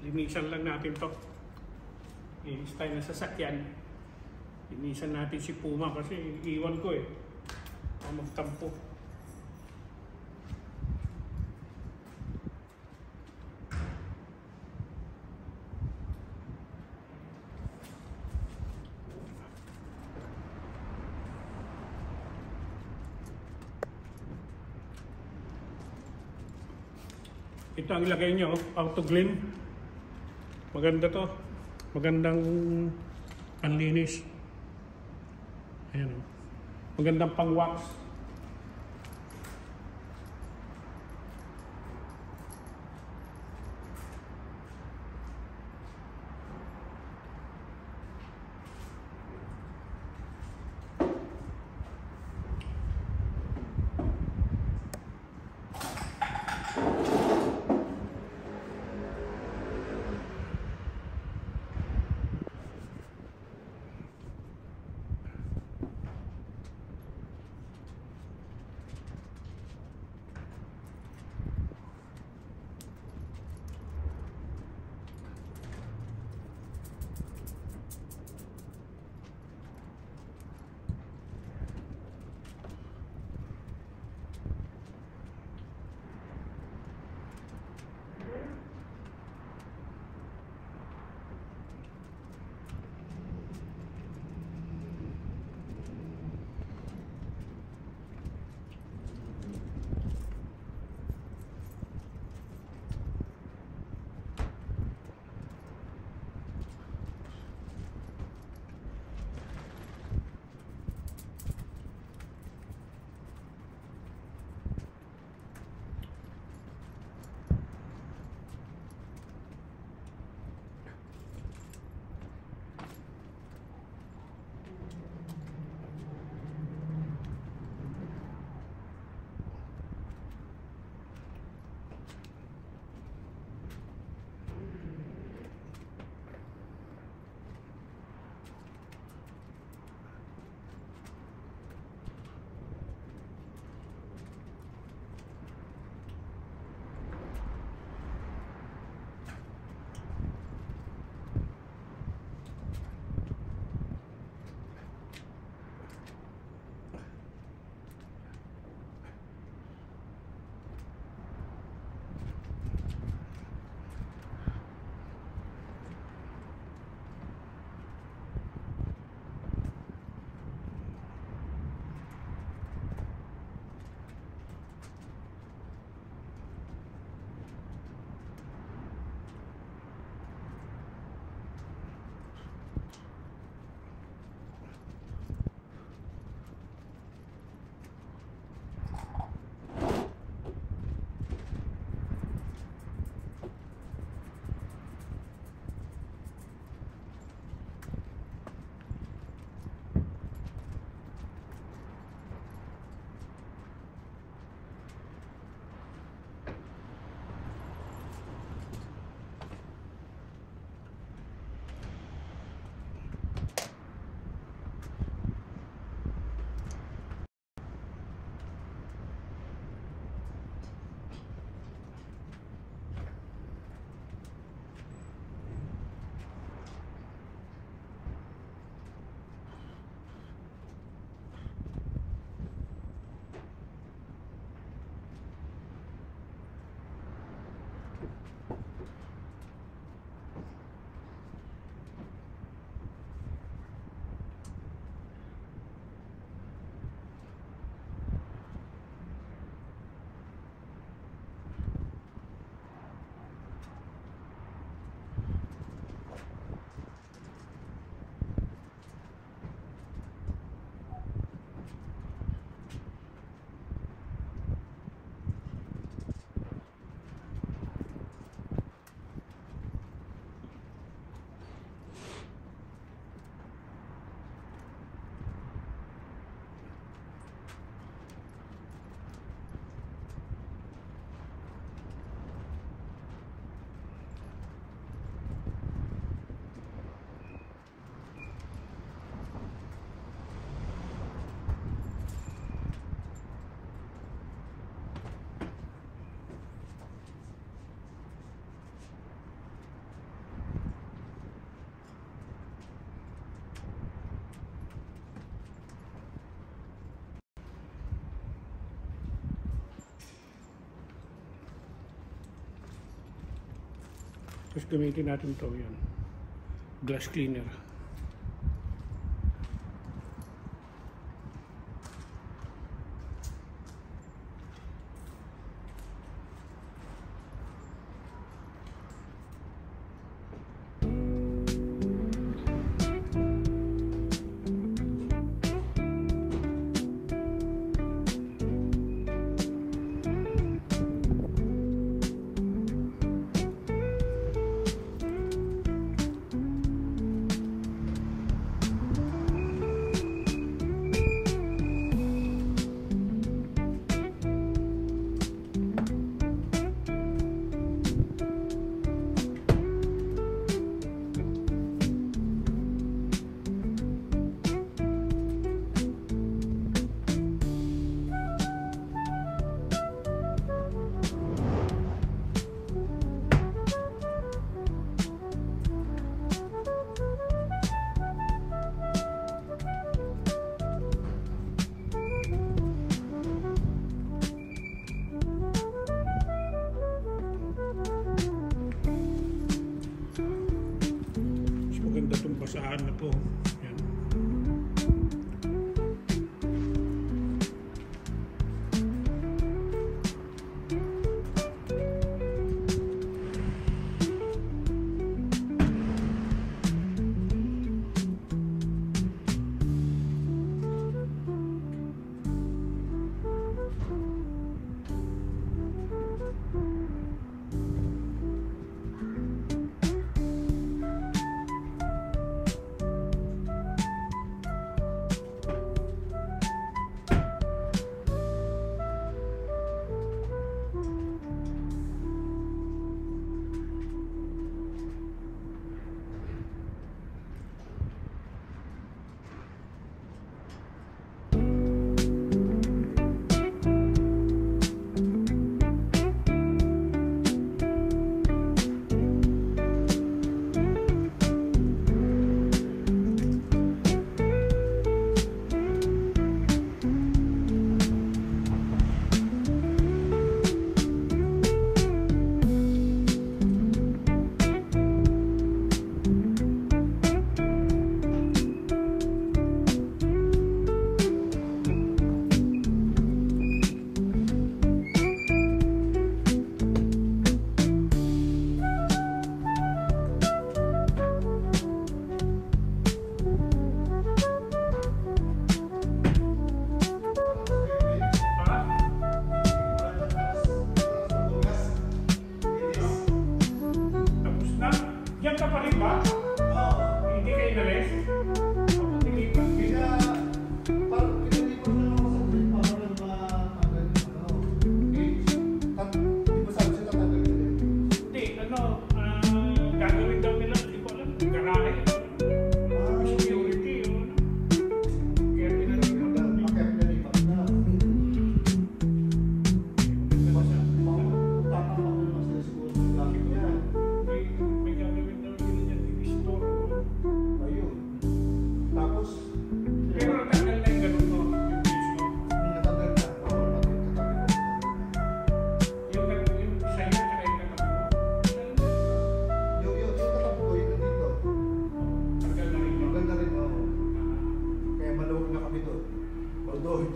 Linisan lang natin to. Inis tayo na sasakyan. Linisan natin si Puma kasi iwan ko eh. Magtampo. Ito ang ilagay nyo, auto clean. Maganda to. Magandang panlinis. Ayan o. Magandang pang-wax. Tapos gamitin natin to, yan. Glass cleaner. Basahan na to. Yan.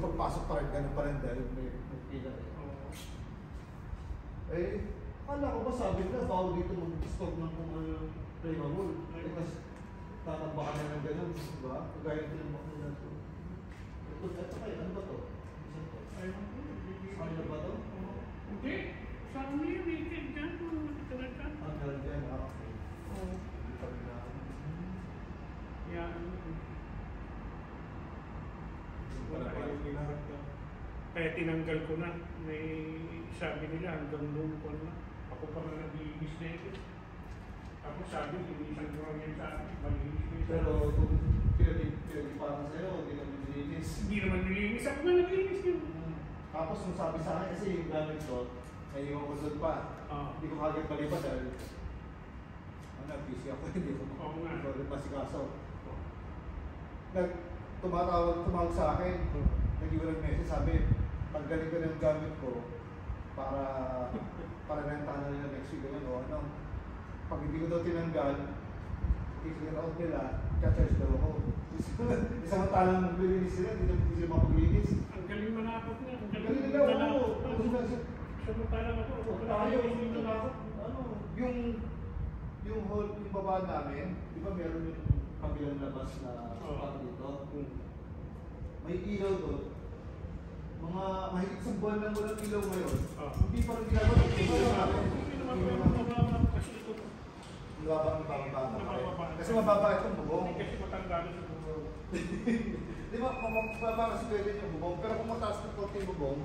Pagpasok pa rin, ganun pa rin dahil may pila eh. Eh, akala ko ba sabi nila, bawal dito mag-stop ng kung ano yung flammable. Eh, kasi tatambakan na ng ganun, diba? Kagaya ng tinambak nila ito. At saka, ano ba ito? Ano ba ito? Hindi. Saan mo yung weekend dyan? Talaga? Ang galang dyan, okay. Oo. Yan. Kaya tinanggal ko na. May sabi nila hanggang noon ko na. Ako pa na nag-iigis na ito. Ako sabi, linisan ko lang yan sa akin. Malinis ko yun. Pero kung pinag-iparan sa'yo, hindi ka nilinis. Hindi naman nilinis. Ako na naglinis yun. Tapos nung sabi sa akin, kasi yung gamit ko, may iwan ko doon pa. Hindi ko kagad palipat dahil busy ako, hindi ko masikaso. Tumawag sa akin, nag-iwan message, sabi, tanggalin ko ng gamit ko para rentahan na nila next week o ano. pag hindi ko daw tinanggal, i-clear out nila, ka-charge daw ako. Samantalang maglinis sila, hindi sila mapaglinis. Ang galing manakot niya. Ang Galing galing nila, manakot. oo. Samantalang ako. Tayo, yung hall, yung baba namin, di ba meron yung kabilang labas na parang dito? May ilaw doon. Mga mahigit sa buwan lang walang ilaw ngayon. Hindi pa rin ginagawa. Hindi naman po yung mababa kasi ito. Mababa. Kasi mababa itong bubong. Hindi kasi matanda na sa bubong. Di ba, mababa kasi pwede yung bubong. Pero kung mataas ng konti yung bubong,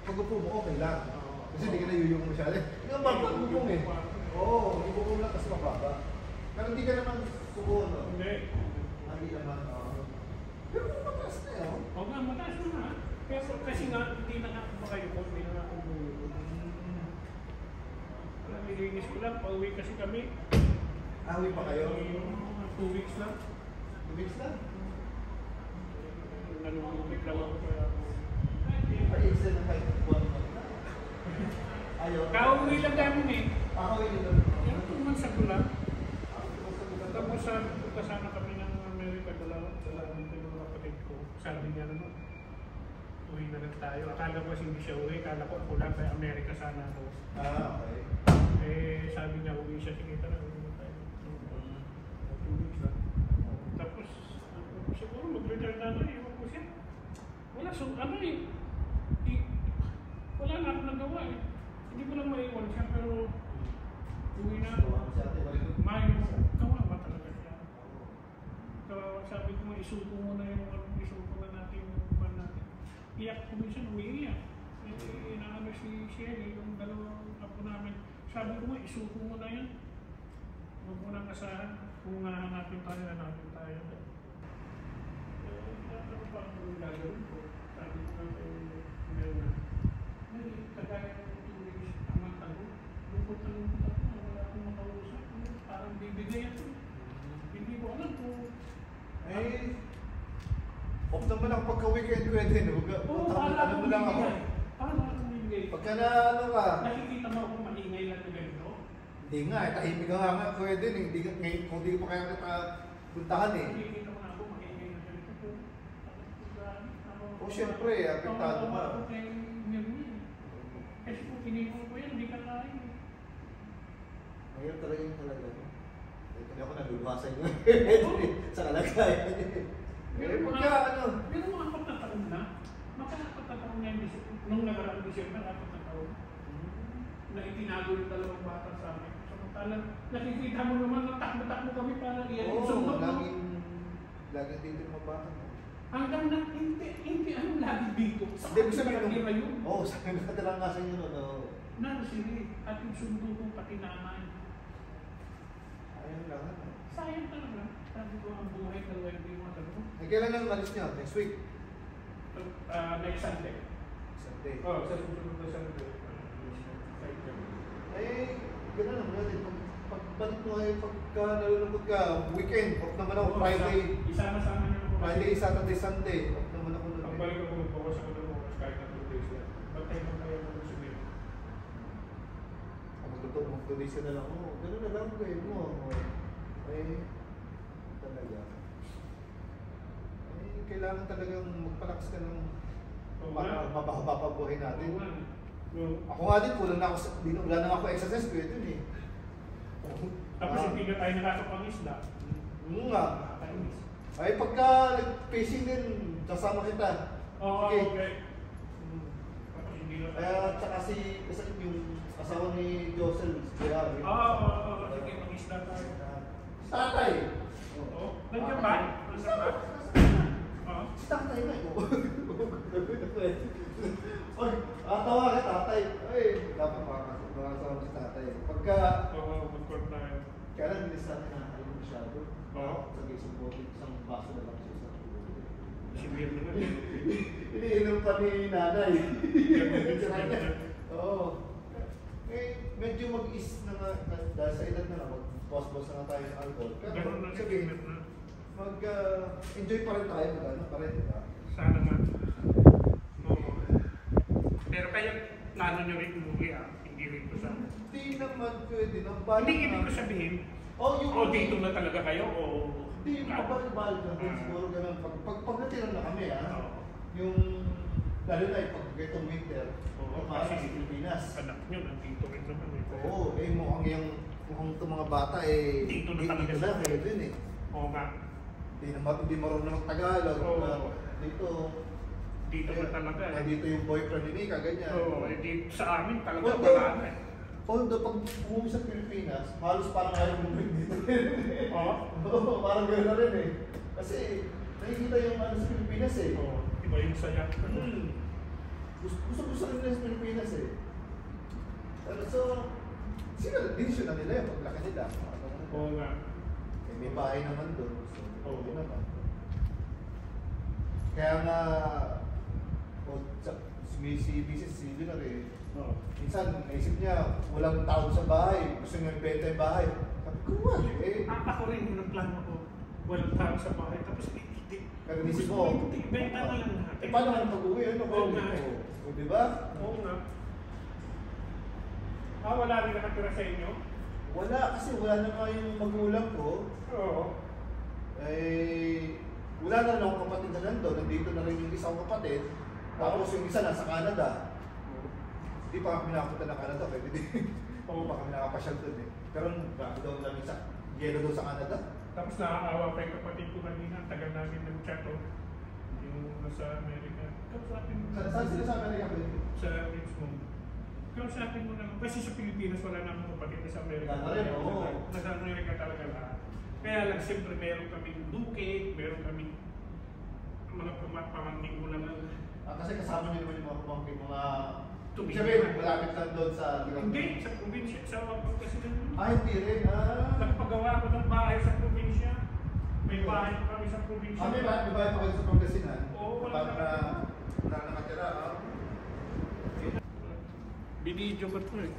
pag upo mo, okay lang. Kasi hindi ka na yuyong masyado. Hindi ka mababa ang bubong eh. Oo, yung bubong lang kasi mababa. Pero hindi ka naman kubo, no? Hindi. Hindi naman. Pero kung mataas na yun. Oo nga, mataas na nga. Pero kasi nga, hindi na nga ako makayukot, hindi na nga ako bumulong. Nilinis ko lang, pauwi kasi kami. Awi pa kayo? 2 weeks lang. 2 weeks lang? Nalulubig lang ako kaya ako. Ay, isa na kahit buwan mo na. Ayaw. Kauwi lang namin eh. Pakawin nyo lang. Yan, 2 months ago lang. Tapos punta sana kami ng Amerika, dalawang yung kapatid ko. Sabi niya naman, uwi na lang tayo. Akala ko kasi hindi siya uwi, akala ko ako lang kaya Amerika sana ako. Okay. Eh, sabi niya, uwi siya, sige tara, uwi na tayo. 2 weeks lang. Tapos, siguro mag-return na ako, iwan ko siya. Wala, so ano eh, wala na ako nagawa eh. Hindi ko lang maiwan siya, pero uwi na ako. Mayo, kawawa talaga siya. Kawawa, sabi ko mo, isuko mo na yung isuko na natin yung pan natin. Iyak ko minsan, umiiyak. Eh, inaano si Shelly, yung dalawang apo namin. Sabi ko mo, isuko mo na yan. Huwag mo nang asahan. Kung hanapin tayo, hanapin tayo. Ano pa ang gagawin ko? Sabi ko na kay Mel na, kagaya ng 2 weeks ang tago. Lungkot na lungkot ako, wala akong makausap. Parang bibigay ako. Hindi ko alam kung... Eh, off naman ako pagka-weekend ko din. Oo, paano mo lang ako. Paano ako bibigay? Pagka na ano ka. Nakikita mo ako maingay lang na ganito? Hindi nga, tahimik ka nga pwede. Hindi ka, ngayon, kung di ko pa kaya kita puntahan eh. Nakikita mo na ako maingay na ganito. O syempre, apektado ka. Ako kay Mirmi. Kasi kung pinipon ko yan, hindi ka kain. Ngayon talaga yung talaga. Hindi ako naluluhasan nyo. Sa kalagayan. Eh, pagka ano. Pero mga 4 na taon na. Maka-4 na taon na yung nung nagarang December, 4 na taon. Na itinago yung dalawang bata sa amin. Samantalang nakikita mo naman na takbo-takbo kami para iyan yung sundok. Laging dito yung mabaka. Hanggang na, hindi, anong lagi dito? Sa Hindi, sabihin kapitira nung... yun. Oo, sa nakatira nga sa inyo, no? Narsili, at yung sundo kong pati nanay. Ayun lang. Sayang talaga. Sabi ko, ang buhay talaga hindi mo tanong. Eh, kailan ang alis niya? Next week? Next Sunday. Sunday. Oh, sa susunod na Sunday. Eh, gano'n naman natin. Pagbalik mo ay pagka nalulungkot ka, weekend, off naman ako, Friday. Isama-sama niyo ako. Friday, Saturday, Sunday, off naman ako nun. Pagbalik ako, magbawas ako ng oras kahit na 2 days lang. Bantay mo tayo ng susunod. Mag-tulis na lang ako. Gano'n na lang gawin mo. Eh, talaga. Eh, kailangan talagang magpalakas ka ng mababa pa buhay natin. Ako nga din, kulang na ako sa, wala na ako exercise ko yun eh. Tapos hindi ka tayo nakakapangisda. Nga. Ay, pagka nag-pacing din, kasama kita. Oo, okay. Tapos hindi na tayo. Kaya, tsaka kasi yung asawa ni Josel, kaya. Oo, sige, pangisda tayo. Tatay! Oo. Nandiyan ba? Nandiyan ba? Oo. Tatay na ito. Oy, tawa ka tatay. Ay, dapat makakasama si tatay. Pagka... Oo, mag-court tayo. Kaya lang, bilis natin nakakain mo masyado. Oo. Sa isang bottle, isang baso na lang siya sa bottle. Sibir naman. Iniinom pa ni nanay. Oo. Eh, medyo mag-is na nga, dahil sa edad na nga, mag-boss-boss na nga tayo ng alcohol. Ganun na, sige, sibir na. mag-enjoy pa rin tayo, mag-ano pa rin, diba? Sana nga. Oo. Pero plano nyo rin umuwi hindi rin ko sa... Hindi naman pwede na Hindi ibig ko sabihin, o dito na talaga kayo, o... Hindi, yung pabalik-balik na din siguro ganun. Pag natira na kami yung lalo na pag itong winter, maaari sa Pilipinas. Anak nyo, nandito rin naman eh. Oo, mukhang itong mga bata dito na talaga na kayo din eh. Oo nga. Hindi marunong ng Tagalog. Dito na talaga eh. Dito yung boyfriend ni Mika, ganyan. Oo, sa amin talaga wala na eh. Although pag umuwi sa Pilipinas, halos parang ayaw bumalik dito. Oo, parang gano'n na rin eh. Kasi nakikita yung sa Pilipinas eh. Oo, iba yung saya. Gusto rin nila sa Pilipinas eh. So, siguro, decision na nila yung paglaki nila. Oo nga. May bahay naman doon. So, Oo naman. Kaya nga, si Mrs. Silvia na rin. Minsan, naisip niya, walang tao sa bahay. Gusto niya ibenta yung bahay. Sabi ko, wala eh. Ako rin yung plano ko. Walang tao sa bahay. Tapos, Kag-isip mo, benta na lang natin. paano ka na pag-uwi? Oo nga. Di ba? Oo nga. Wala rin nakatira sa inyo? Wala, kasi wala na nga yung magulang ko. Oo. Wala na lang akong kapatid na nandun. Nandito na rin yung isang kapatid. Tapos yung isa nasa Canada. Hindi pa kami nakapunta ng Canada. Pwede din. Oo, pa kami nakapasyal doon eh. Pero bago daw namin sa yelo daw sa Canada. Tapos nakakaawa pa yung kapatid ko kanina. Tagal namin ng chat yung nasa Amerika. Kausapin mo. Saan sila sa Amerika? Sa Richmond. Kausapin mo na. Kasi sa Pilipinas wala na akong kapatid na sa Amerika. Nasa Amerika talaga lahat. Kaya lang siyempre meron kaming dukit, meron kaming mga pamangkin ko lang. Kasi kasama niyo naman yung mga pamangkin, mga Tumingin. sabihin, malapit lang doon sa Hindi, sa probinsya, sa Wapag kasi naman. hindi rin. Nagpagawa ko ng bahay sa probinsya. May bahay ko kami sa probinsya. May bahay pa kayo sa Pangasinan? Oo, wala na nakatira. Binidyo ko ito eh.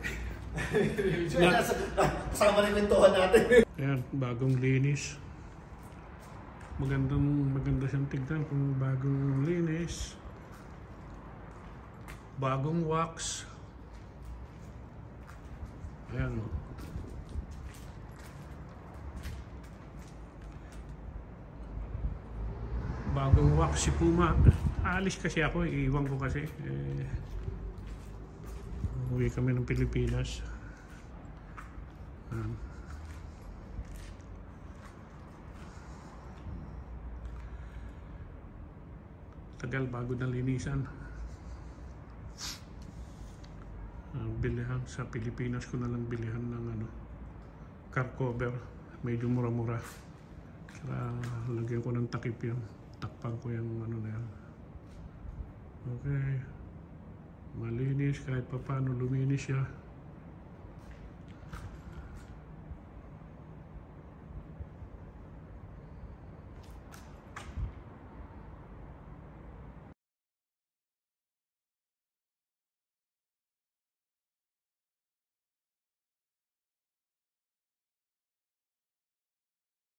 Kasama na yung kwentuhan natin. Ayan, bagong linis. Maganda siyang tignan kung bagong linis. Bagong wax. Ayan. Bagong wax si Puma. Aalis kasi ako, iiwan ko kasi. Uwi kami ng Pilipinas. Tagal bago na linisan. Bilihan sa Pilipinas ko na lang bilihan ng car cover. Medyo mura-mura. Kaya lagyan ko ng takip yan. Takpan ko yung na yan. Okay. Malinis kahit pa paano luminis siya.